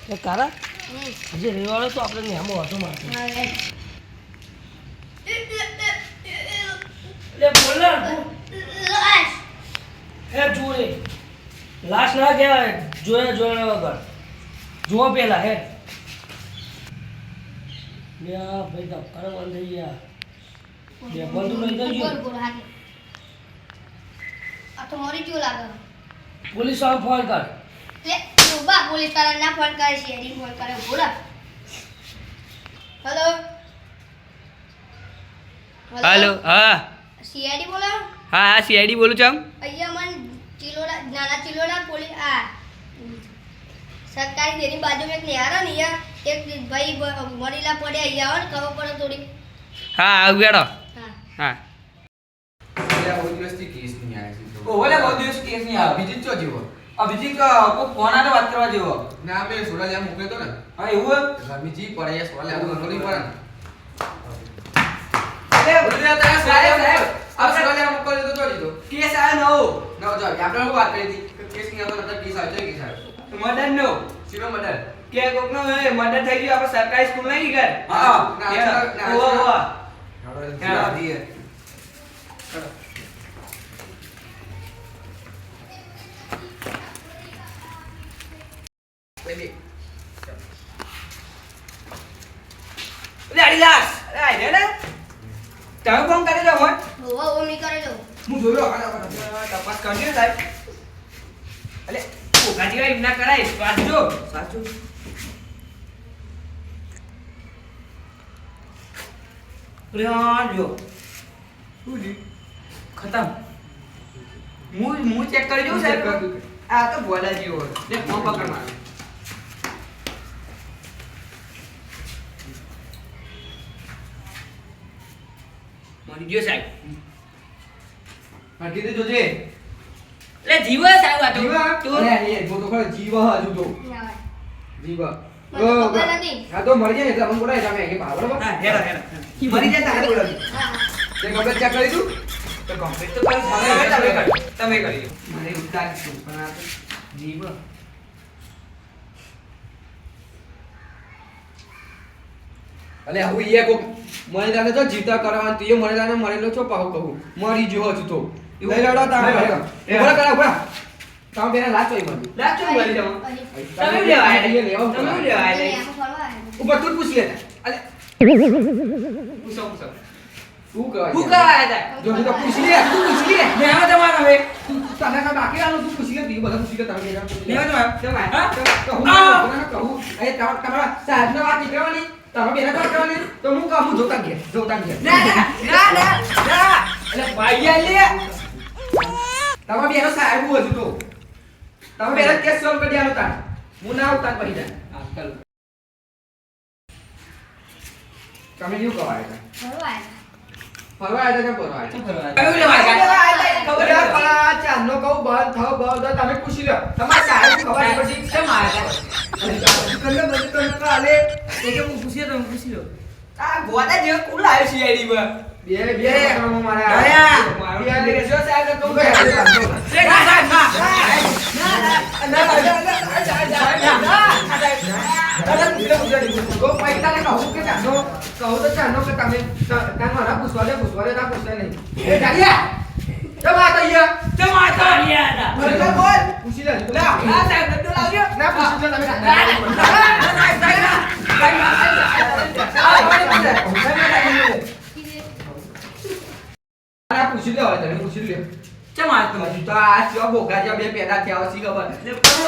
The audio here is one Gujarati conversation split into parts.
એ કારા હજી રેવાળો તો આપણે નેમો હતો મારતો એટલે બોલ હે જોરે લાશ ના કહેવાય જોયા જોયા વગર જુઓ પેલા હે લ્યા ભાઈ ધક્કાનો બંધ થઈ ગયા બે બંધ લઈ જજો આ તો મોરી જો લાગે પોલીસ વાળા ફોન કર લે બા પોલીસ વાળા ના ફોન કરે છે એની ફોન કરે બોલા હેલો હેલો હા સીઆઈડી બોલો હા હા સીઆઈડી બોલું છું અહીંયા મન ચિલોડા નાના ચિલોડા પોલીસ આ સરકારી દેની બાજુમાં એક નિહારો ને અહીંયા એક ભાઈ મરીલા પડે અહીંયા આવો ને ખબર પડે થોડી હા આવેડો હા હા બહુ દિવસથી કેસ નહીં આવ્યો છે. ઓલે બહુ દિવસ કેસ નહીં આવ્યો. અભિજીત ચો જેવો અભિજીત કોઈ ફોન આને વાત કરવા જેવો. ના મેં સોડાલિયા મોકલ્યો તો ને હા એવું રમીજી પડે સોડાલિયા તો મોકલવી પડે ને અરે બોલ્યા તા સાહેબ આ સોડાલિયા મોકલ્યો તો જોડી દો કેસ આવ્યો ના જો આપણે શું વાત કરી હતી કે કેસ નહીં આવતો નતર કેસ આવ્યો કેસ આવ્યો નવો મર્ડર નો શીનો મર્ડર કે કોકનો મર્ડર થઈ ગયો આપણે સરકારી સ્કૂલ નહીં ઘર હા, ઓવા હા દીએ પેલી લે અડીલાસ અરે આઈ રે ને તમે ફોન કરી દો હોય હોવા ઓ મી કરે જો હું જોયો તપાસ કરજો સાહેબ અલે કોકાજી એમ ના કરાય વાંચજો સાચું જો શું જી ખતમ હું ચેક કરી જોઉં સાહેબ આ તો બોલા જેવો લે ફોન પકડ માર મરી ગયો સાહેબ હા કીધું જોજે લે જીવ સાહેબ આ તો તું અરે એ જો તો ખરો જીવ હજુ તો ના જીવ મને ખબર નથી હા તો મરી જાય એટલે અમને બોલાય તમે કે બરાબર હા હેરો હેરો મરી જાય તારે બોલો હા તે કમ્પ્લીટ ચેક કરી દઉં તો કમ્પ્લીટ તો કરી તમે કરી દો મારે ઉતાર છું પણ આ તો જીવ અલે હું ઈ કો મને તાને તો જીવતા કરવાનું તું મને તાને મરેલો છો પાહો કહું મરી જો હજુ તો લઈ લેડો તા બોલા કરા બોલા તાવ બેના લાચ હોય મને લાચો બોલી જાવ તમે લેવા આયા તમે લેવા આયા ઉપર તું પૂછ લે અલે પૂછો પૂછો તું કહેવાય હું કા આયા જો તો પૂછ લે તું પૂછ લે લેવા તમારા હવે તને કા બાકી આલો તું પૂછ લે તું બધા પૂછ લે તમે લેવા બેના તમારા કહું કહું એ તમારા સાહેબ ને વાત કરવાની તમે બેના વાત કરવાની તો હું કહું જોતા ગયા ના અલે ભાઈ લે તમે બેનો સાહેબ હજુ તો તમે બેના કેસ સોલ્વ કરી આલો તા હું ના ઉતાર પડી જાય આજકાલ તમે શું કહેવાય છે બરોબર ફરવા આવ્યા કે ફરવા આવ્યા કયું લેવા આયા ખબર આ ચાંદનો કહું બંધ થાવ બંધ તમે પૂછી લો તમારા સાહેબ ખબર પછી કેમ આયા કલ્લે બંધ તો કાલે કે હું પૂછી તો પૂછી લો આ ગોડા જેવો કુલ આવ્યો સીઆઈડી માં બે ક્રમો મારા દયા. મારું બે જો સાહેબ તો કહું તો પૈસા ને કહું કે ચાંદનો કહું તો ચાંદનો કે તમે મારા પૂછવા દે ના પૂછતા નહીં એ જાડિયા જમ આ તો અહીંયા કેમ આયા આયા મને બોલ પૂછી લે ના સાહેબ નતો લાવ્યો ના પૂછી લે તમે ના પૂછી લે હવે તમે પૂછી લે કેમ આયા તમે હજુ તો આ સિવા બોગા જ્યાં બે પેદા થયા છે ખબર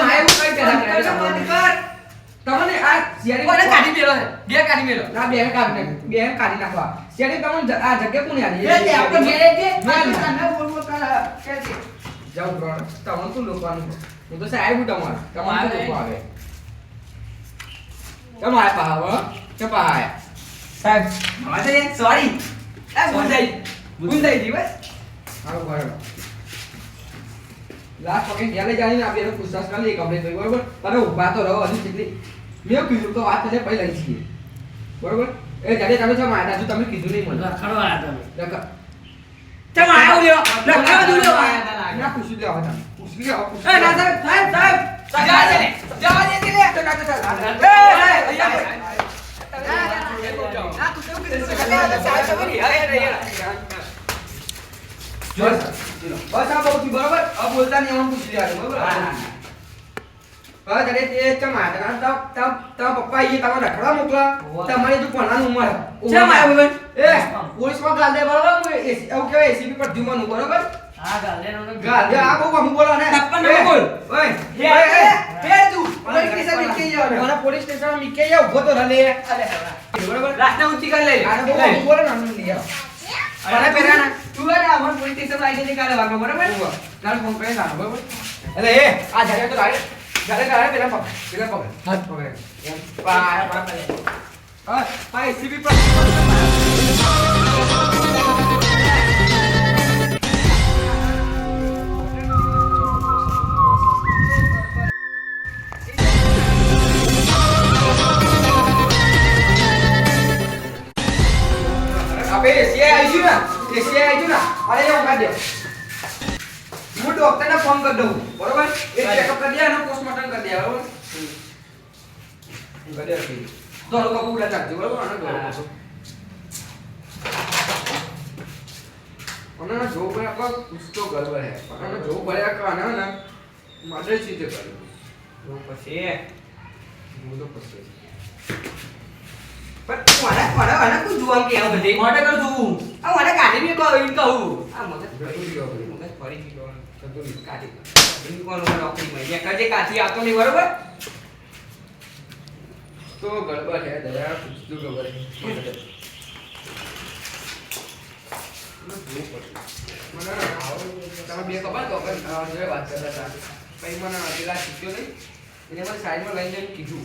આ એવું કઈ પેદા કર્યા તમને આ શેરી કોને કાઢી મેલો બે કાઢી મેલો ના બે કાઢી નાખવા શેરી તમને આ જગ્યા કોની આલી એ આપણે ઘરે જે ના બોલ બોલ કરા કે છે જાવ ગ્રોણ તમને શું લોકોનું હું તો સાહેબ હું તમારે તમારે લોકો આવે તમારે પાવ કે પાય સાહેબ મારે સોરી આ ગુંજાઈ જી બસ હાલો બરાબર લાસ્ટ વખત ઘેર લઈ જાણીને આપણે એનો પૂછતાછ કરી લઈએ કમ્પ્લીટ થઈ બરોબર તમે ઊભા તો રહો હજુ જેટલી મેં કીધું તો વાત થશે પછી લઈ છીએ બરોબર એ જ્યારે તમે છો મારા હજુ તમે કીધું નહીં મને રખડવા આવ્યા તમે લખા કેમ આયો લ્યો લખાવા દઉં લ્યો ના પૂછી લે હવે તમે પૂછી લે એ ના સાહેબ જવા દે લે ચાલ બોલતા નહીં એમ પૂછી લેવાનું બરોબર હા. હા જરે તે ચમાટા તા પપ્પા ઈ તમારે રખડવા મોકલા તમારી જો ભણવાનું ઉંમર ચમ આયો ભાઈ? એ પોલીસમાં ગાલ દે બરોબર એવું કહેવાય એસીપી પર ધ્યુમાનું બરોબર હા ગાલે ગાલ દે આ બહુ આમ બોલો ને તપ્પન ન બોલ. ઓય હે તું પોલીસ સ્ટેશન મીકે જાવ ને મને પોલીસ સ્ટેશન મીકે જાવ ઉભો તો રલે બરોબર લાસ્ટ ઊંચી કરી લઈ આને બહુ આમ બોલો ને આમ લઈ આવ અરે પેલા ના તું હે ને અમાર પોલીસ સ્ટેશન આવી જજે કાલે વાગમાં બરાબર તારે ફોન કરે ના બરોબર એટલે એ આ જરે તો લાગે જરે પેલા પકડ હાથ પકડ એમ પા હા એસીપી પર અબે એસીઆઈ આવી ગયું ને એસીઆઈ આવી ગયું ને અરે હું કાઢ દે હું ડોક્ટરને ફોન કરી દઉં બરોબર એ ચેકઅપ કરી દે અને પોસ્ટમોર્ટમ કરી દે બરોબર હું કરી દે દોડો કપૂર ઉડા ચાકજો બરોબર અને દોડો અને જો ભાઈ આપા કુછ તો ગડબડ હે અને જો ભર્યા કાના ના માદરે ચીજે કર્યું તો પછી હું તો પછી પણ મને કોઈ જોવા કે આવ બધી મોટે કર તું આ મને કાઢી બી કહું એમ કહું આ મગજ ગયું ગયો ભાઈ મગજ ફરી ગયો કદું કાઢી એમ કોણ નોકરી મળી કજે કાથી આવતો નહીં બરોબર તો ગડબડ હે દયા કુછ તો ગડબડ હે મને તમે બે ખબર તો જોડે વાત કરતા હતા પછી મને પેલા શીખ્યો નહીં એને મને સાઈડમાં લઈને જઈને કીધું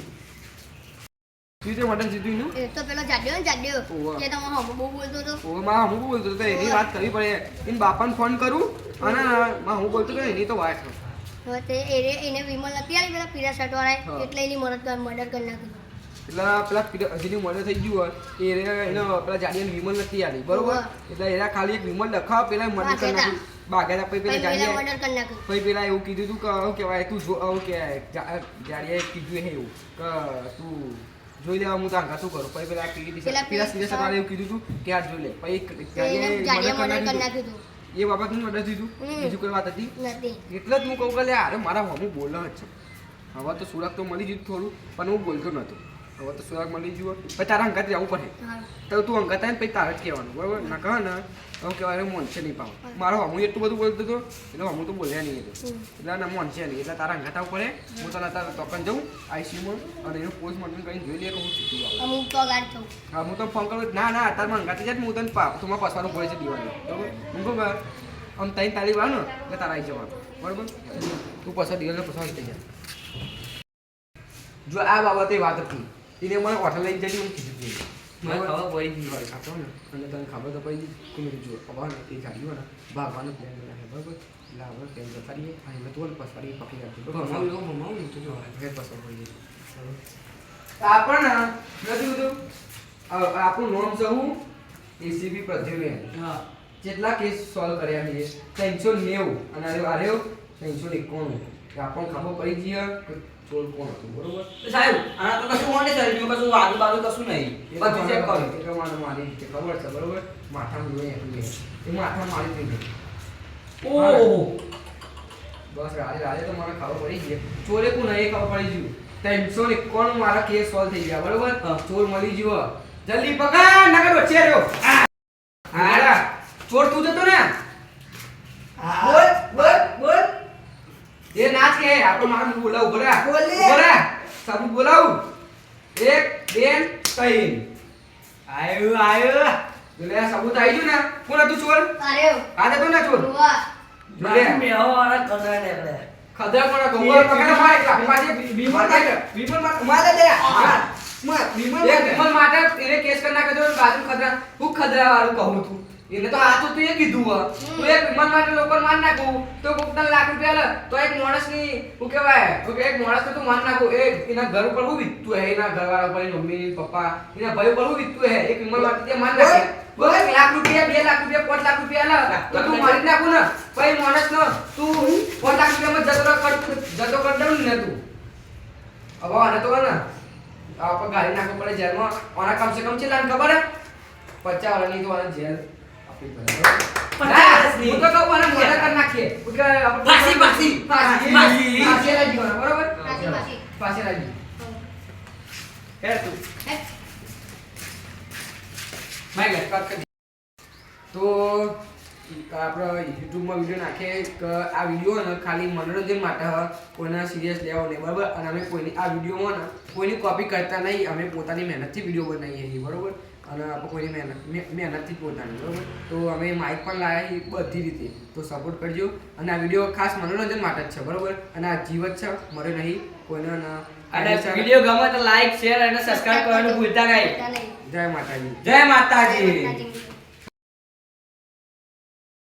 સીધે મટન સીધું એનું એ તો પેલો જાડ્યો ને જાડ્યો ઓવા. કે તમે હમ બહુ બોલતો હતો ઓમાં હું બોલતો હતો એની વાત કરવી પડે એન બાપાને ફોન કરું અને માં હું બોલતો હતો એની તો વાત હવે તે એને વિમલ નથી આવી પેલા પીરા શર્ટ હા. વાળા એટલે એની મર્ડર કરી નાખ્યું એટલે પેલા હજીની મર્ડર થઈ ગયું હોય એને પેલા જાડિયાને વિમલ નથી આવી બરોબર ઓવા. એટલે એના ખાલી એક વિમલ લખાવ પેલા મર્ડર કરી નાખ્યું બાગેલા પછી પેલા પછી પેલા જાડિયા મર્ડર કરી નાખ્યું પછી પેલા એવું કીધું તું કે શું કહેવાય તું જો આવું કે જાડિયાએ કીધું હે એવું કે તું જોઈ લેવા હું તાંકા શું કરું પછી પેલા પેલા પેલા સીધા સવારે એવું કીધું તું કે આ જોઈ લે પછી તો એને જાડિયા મર્ડર કરી નાખ્યું નાખ્યું હતું એ બાબતનું મર્ડર થયું હમ. બીજું કોઈ વાત હતી નથી એટલે જ હું કહું કે લે અરે મારા હમું બોલો જ છે હવે તો સુરાગ તો મળી ગયું થોડું પણ હું બોલતો નહોતો હવે તો સુરાગ મળી ગયું પછી તારા અંગાત જવું પડે હા તો તું અંગાત આવે ને પછી તારે જ કહેવાનું બરાબર ના કહે ને હવે કહેવાય મોનશે નહીં પાવ મારો હમું એટલું બધું બોલતો હતો એટલે હમું તો બોલ્યા નહીં હતો હમ. એટલે ના મોનશે નહીં એટલે તારા અંગાત આવવું પડે હું તને તારા તોકન જઉં આઈસીયુમાં અને એનું પોસ્ટ મોર્ટમ કરીને જોઈ લે કે હું ચૂક્યું આવે અમુક તો ગાડ થયું હા હું તો ફોન કરું ના ના તારમાં અંગાતી જાય હું તને તમારે પસવાનું પડે છે દિવાળી બરાબર હું કહું કે આમ તઈ તારીખ આવે ને એટલે તારા આવી જવાનું બરાબર તું પસંદ દિવાળીને પસંદ થઈ જાય જો આ બાબતે વાત હતી એને મને હોટલ લઈને જઈને હું કીધું હતું. મને ખબર પડી ગઈ. બરાબર, આપો ને અને તને ખબર તો પડી ગઈ કે મેં જો ખબર ને એ ગાડી હોય ને ભાગવાનો પ્લાન બનાવે બરાબર એટલે આપણે પ્લાન જતા રહીએ અને મેં તો પસવાડી પકડી રાખી ભમાવું ને તો જો ફેર પસંદ પડી ગઈ આપણને નથી બધું આપણું નામ છે હું એસીપી પ્રદ્યુમ્ન હા જેટલા કેસ સોલ્વ કર્યા છે 390 અને આર્યો 391 આપણને ખબર પડી ગઈ કે ચોર કોણ હતું બરોબર સાહેબ આના તો કશું મોડે ચાલી ગયું કશું આજુબાજુ કશું નહીં બધું ચેક કર્યું એ પ્રમાણે મારી રીતે ખબર છે બરોબર માથામાં જોઈએ એટલે એ માથામાં મારી થઈ ગઈ ઓહો બસ રાડે તો મને ખબર પડી ગઈ ચોરે કોણ એ ખબર પડી ગયું 391 મારા કેસ સોલ્વ થઈ ગયા બરોબર હા. ચોર મળી ગયો જલ્દી પકડ નકર વચ્ચે રહ્યો હા ચોર તું જતો ને બોલ બોલ બોલ એ નાચ કે આપણે મારું બોલાવ બોલા બોલે. બોલા સાબુ બોલાવ 1 2 3 આયો એટલે આ સબૂત આવી ગયું ને કોણ હતું ચોર અરે આ તો ના ચોર વાહ જોલે મેવાવાળા કલર નીકળે ખદર પણ ગોબર પકડે મારે એકલા પાછી વિમલ મારે દે વિમલ એક વિમલ માટે એને કેસ કરી નાખ્યો તો બાજુ ખદરા હું ખદરા વાળું કહું છું એને તો આ તો તું એ કીધું હો તું એક વિમલ માટે લોકો માર નાખું તો કોકના લાખ રૂપિયા લે તો એક માણસની હું કહેવાય તો એક માણસ તો તું માર નાખું એ એના ઘર ઉપર હું વીતતું હે એના ઘરવાળા ઉપર એની મમ્મી પપ્પા એના ભાઈ ઉપર હું વીતતું હે એક વિમલ માટે તે માર નાખે બોલ 1 લાખ રૂપિયા 2 લાખ રૂપિયા 5 લાખ રૂપિયા લે તો તું મારી નાખું ને પછી માણસ નો તું 5 લાખ રૂપિયામાં જતો કર દઉં ને તું હવે આને તો ને આપણે ગાડી નાખવું પડે જેલમાં આના કમ સે કમ છે લાન ખબર હે 50 વાળાની તો આને જેલ આપવી પડે બરાબર? ના ફાંસી. હું તો કહું અને મર્ડર કરી નાખીએ હું કે આપણે ફાંસી, ફાંસી. ફાંસી ફાંસી. ફાંસી લાગી ગયો બરોબર પાછી પાછી ફાંસી લાગી હે તું હે માય ગેટ કટ કરી તો આપણે યુટ્યુબમાં વિડીયો નાખીએ કે આ વિડીયો ને ખાલી મનોરંજન માટે હ કોઈના સિરિયસ લેવો નહીં બરાબર અને અમે કોઈની આ વિડીયોમાં ને કોઈની કોપી કરતા નહીં અમે પોતાની મહેનતથી વિડીયો બનાવીએ છીએ બરાબર અને આપણે કોઈની મહેનતથી પોતાની બરાબર તો અમે માઇક પણ લાવ્યા છીએ બધી રીતે તો સપોર્ટ કરજો અને આ વિડીયો ખાસ મનોરંજન માટે જ છે બરાબર અને આ જીવત છે મરે નહીં કોઈને અને વિડીયો ગમે તો લાઈક શેર અને સબસ્ક્રાઇબ કરવાનું ભૂલતા નહીં. નહીં જય માતાજી જય માતાજી. માતાજી.